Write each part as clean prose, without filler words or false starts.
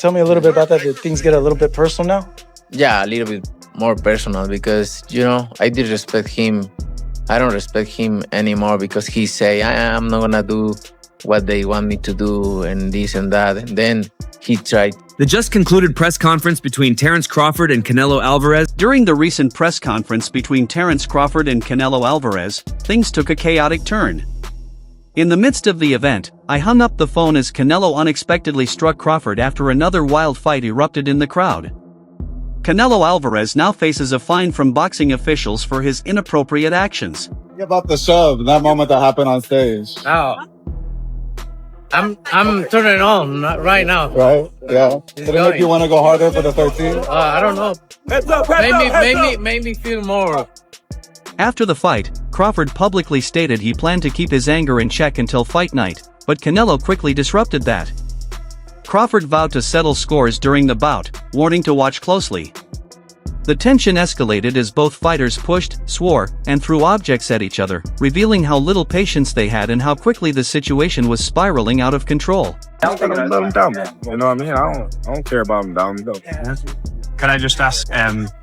Tell me a little bit about that. Did things get a little bit personal now? Yeah, a little bit more personal because, I did respect him. I don't respect him anymore because he say, I'm not going to do what they want me to do and this and that. And then he tried. The just concluded press conference between Terence Crawford and Canelo Alvarez. During the recent press conference between Terence Crawford and Canelo Alvarez, things took a chaotic turn. In the midst of the event, I hung up the phone as Canelo unexpectedly struck Crawford after another wild fight erupted in the crowd. Canelo Alvarez now faces a fine from boxing officials for his inappropriate actions. Think about the shove, that moment that happened on stage. Oh. I'm turning it on right now. Right? Yeah. Did it make you want to go harder for the 13? I don't know. Made me feel more. After the fight, Crawford publicly stated he planned to keep his anger in check until fight night, but Canelo quickly disrupted that. Crawford vowed to settle scores during the bout, warning to watch closely. The tension escalated as both fighters pushed, swore, and threw objects at each other, revealing how little patience they had and how quickly the situation was spiraling out of control. I don't let him down, man. You know what I mean? I don't care about him down. Can I just ask,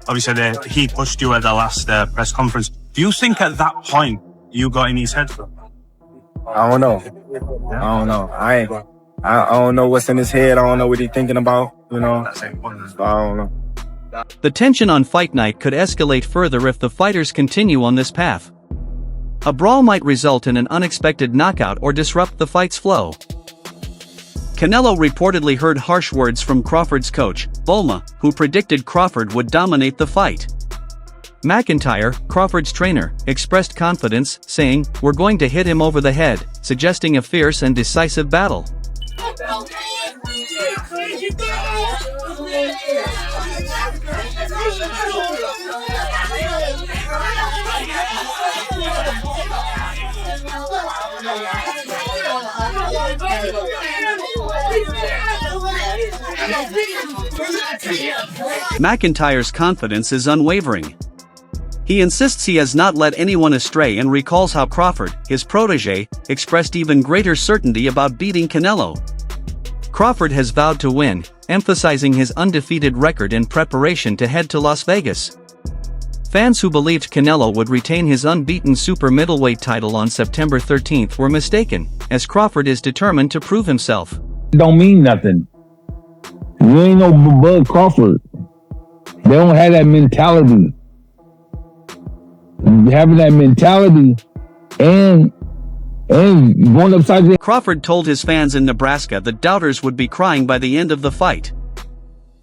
obviously he pushed you at the last press conference. Do you think at that point you got in his head? I don't know. I don't know what's in his head. I don't know what he's thinking about, So I don't know. The tension on fight night could escalate further if the fighters continue on this path. A brawl might result in an unexpected knockout or disrupt the fight's flow. Canelo reportedly heard harsh words from Crawford's coach, Bulma, who predicted Crawford would dominate the fight. McIntyre, Crawford's trainer, expressed confidence, saying, "We're going to hit him over the head," suggesting a fierce and decisive battle. McIntyre's confidence is unwavering. He insists he has not led anyone astray and recalls how Crawford, his protege, expressed even greater certainty about beating Canelo. Crawford has vowed to win, emphasizing his undefeated record in preparation to head to Las Vegas. Fans who believed Canelo would retain his unbeaten super middleweight title on September 13th were mistaken, as Crawford is determined to prove himself. Don't mean nothing. You ain't no Bud Crawford. They don't have that mentality. Having that mentality and going upside the... Crawford told his fans in Nebraska that doubters would be crying by the end of the fight.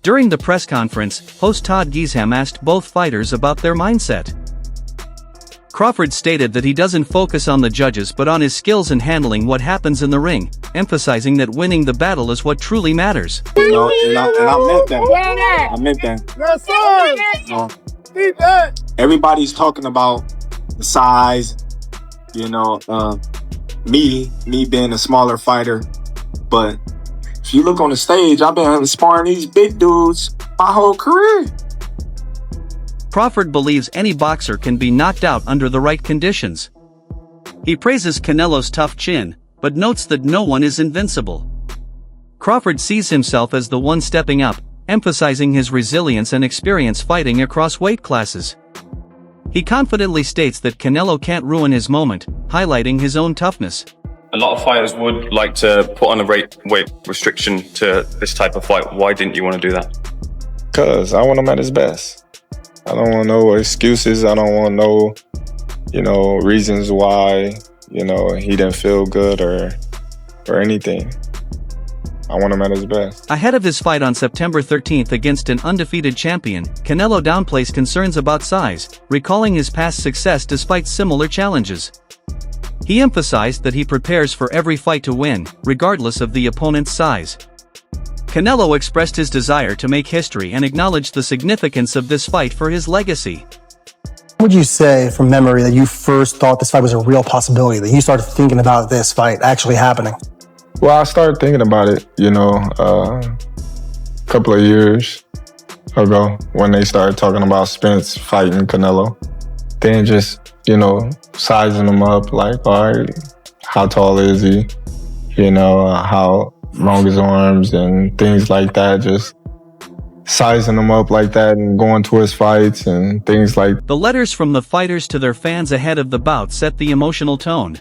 During the press conference, host Todd Giesham asked both fighters about their mindset. Crawford stated that he doesn't focus on the judges but on his skills in handling what happens in the ring, emphasizing that winning the battle is what truly matters. And I meant that. Yes, sir. Everybody's talking about the size, me being a smaller fighter. But if you look on the stage, I've been sparring these big dudes my whole career. Crawford believes any boxer can be knocked out under the right conditions. He praises Canelo's tough chin, but notes that no one is invincible. Crawford sees himself as the one stepping up, emphasizing his resilience and experience fighting across weight classes. He confidently states that Canelo can't ruin his moment, highlighting his own toughness. A lot of fighters would like to put on a weight restriction to this type of fight. Why didn't you want to do that? Because I want him at his best. I don't want no excuses. I don't want no, reasons why, he didn't feel good or anything. I want him at his best. Ahead of his fight on September 13th against an undefeated champion, Canelo downplays concerns about size, recalling his past success despite similar challenges. He emphasized that he prepares for every fight to win, regardless of the opponent's size. Canelo expressed his desire to make history and acknowledged the significance of this fight for his legacy. What would you say from memory that you first thought this fight was a real possibility, that you started thinking about this fight actually happening? Well, I started thinking about it, a couple of years ago when they started talking about Spence fighting Canelo. Then just, sizing him up, like, all right, how tall is he? How longest arms and things like that, just sizing them up like that and going towards fights and things like. The letters from the fighters to their fans ahead of the bout set the emotional tone.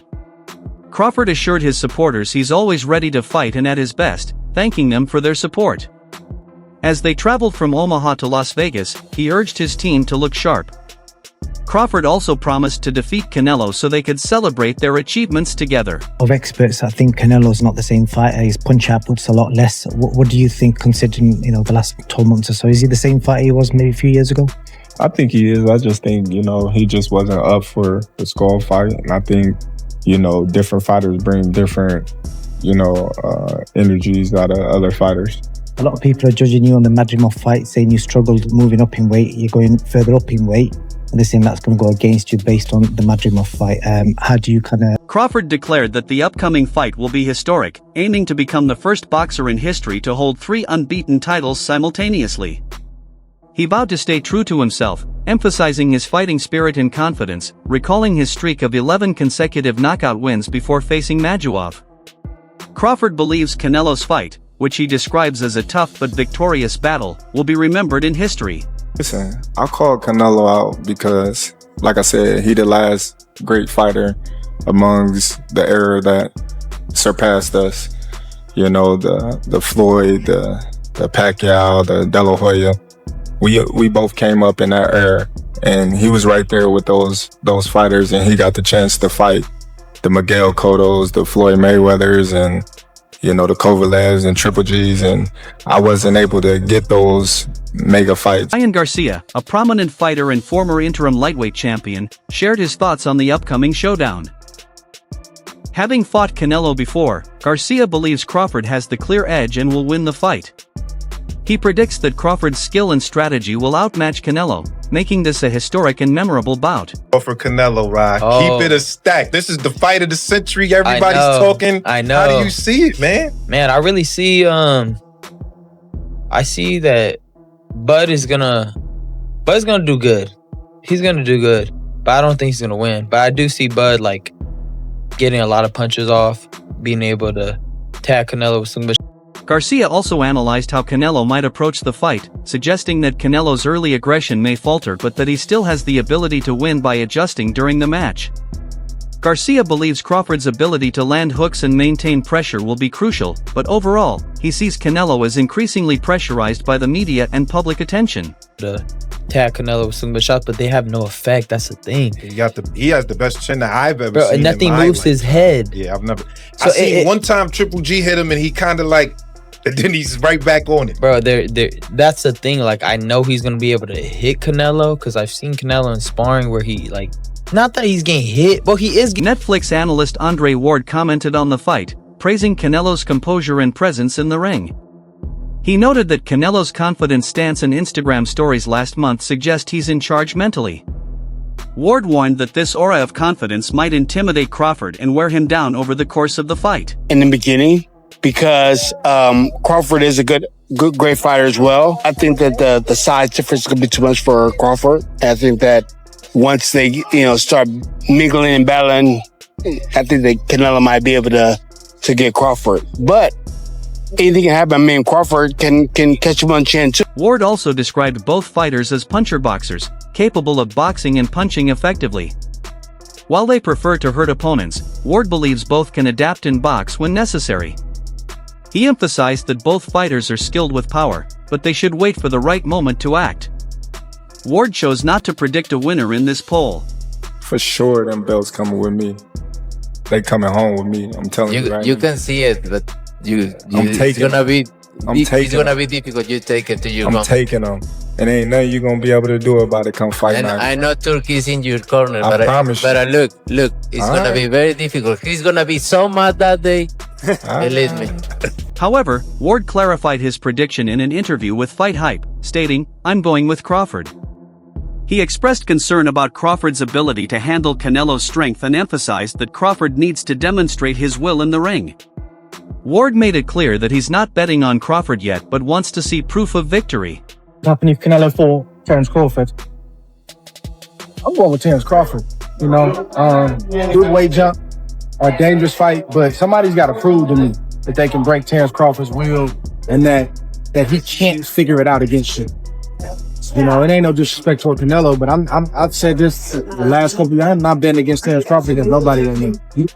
Crawford assured his supporters he's always ready to fight and at his best, thanking them for their support. As they traveled from Omaha to Las Vegas, he urged his team to look sharp. Crawford also promised to defeat Canelo so they could celebrate their achievements together. Of experts, I think Canelo's not the same fighter. His punch output's a lot less. What do you think, considering the last 12 months or so? Is he the same fighter he was maybe a few years ago? I think he is. I just think, he just wasn't up for the Skull fight. And I think, different fighters bring different, energies out of other fighters. A lot of people are judging you on the Madrimov fight, saying you struggled moving up in weight. You're going further up in weight. And they're saying that's going to go against you based on the Madrimov fight. How do you Crawford declared that the upcoming fight will be historic, aiming to become the first boxer in history to hold 3 unbeaten titles simultaneously. He vowed to stay true to himself, emphasizing his fighting spirit and confidence, recalling his streak of 11 consecutive knockout wins before facing Madrimov. Crawford believes Canelo's fight, which he describes as a tough but victorious battle, will be remembered in history. Listen, I called Canelo out because, like I said, he the last great fighter amongst the era that surpassed us. The Floyd, the Pacquiao, the De La Hoya. We both came up in that era, and he was right there with those fighters, and he got the chance to fight the Miguel Cottos, the Floyd Mayweathers, and the Kovalevs and Triple Gs, and I wasn't able to get those mega fights. Ryan Garcia, a prominent fighter and former interim lightweight champion, shared his thoughts on the upcoming showdown. Having fought Canelo before, Garcia believes Crawford has the clear edge and will win the fight. He predicts that Crawford's skill and strategy will outmatch Canelo, making this a historic and memorable bout. For Canelo, Rod. Keep it a stack. This is the fight of the century. Everybody's talking. I know. How do you see it, man? Man, I really see, I see that Bud is gonna do good. He's gonna do good, but I don't think he's gonna win. But I do see Bud, getting a lot of punches off, being able to tag Canelo with some. Garcia also analyzed how Canelo might approach the fight, suggesting that Canelo's early aggression may falter but that he still has the ability to win by adjusting during the match. Garcia believes Crawford's ability to land hooks and maintain pressure will be crucial, but overall, he sees Canelo as increasingly pressurized by the media and public attention. Tag Canelo with some good shots, but they have no effect. That's the thing. He has the best chin that I've ever seen. And nothing moves his head. Yeah, I've never. I seen one time Triple G hit him and he kind of and then he's right back on it. Bro, that's the thing. I know he's going to be able to hit Canelo because I've seen Canelo in sparring where he, not that he's getting hit, but he is. Netflix analyst Andre Ward commented on the fight, praising Canelo's composure and presence in the ring. He noted that Canelo's confident stance and Instagram stories last month suggest he's in charge mentally. Ward warned that this aura of confidence might intimidate Crawford and wear him down over the course of the fight. In the beginning, because Crawford is a great fighter as well. I think that the size difference is going to be too much for Crawford. I think that once they start mingling and battling, I think that Canelo might be able to get Crawford. But anything can happen. Crawford can catch him on chin too. Ward also described both fighters as puncher boxers, capable of boxing and punching effectively. While they prefer to hurt opponents, Ward believes both can adapt and box when necessary. He emphasized that both fighters are skilled with power, but they should wait for the right moment to act. Ward chose not to predict a winner in this poll. For sure, them belts coming with me. They coming home with me. I'm telling you right You now. can see it, but it's gonna be difficult. You take it to you. I'm taking them. And ain't nothing you gonna be able to do about it come fight and night. I know Turkey's in your corner, I promise you. But look, it's gonna be very difficult. He's gonna be so mad that day. Believe me. However, Ward clarified his prediction in an interview with Fight Hype, stating, "I'm going with Crawford." He expressed concern about Crawford's ability to handle Canelo's strength and emphasized that Crawford needs to demonstrate his will in the ring. Ward made it clear that he's not betting on Crawford yet but wants to see proof of victory. What happened if Canelo fought Terence Crawford? I'm going with Terence Crawford. Good weight jump, a dangerous fight, but somebody's got to prove to me that they can break Terence Crawford's will, and that he can't figure it out against you. You know, it ain't no disrespect toward Canelo, but I've said this the last couple of years. I'm not betting against Terence Crawford against nobody in here.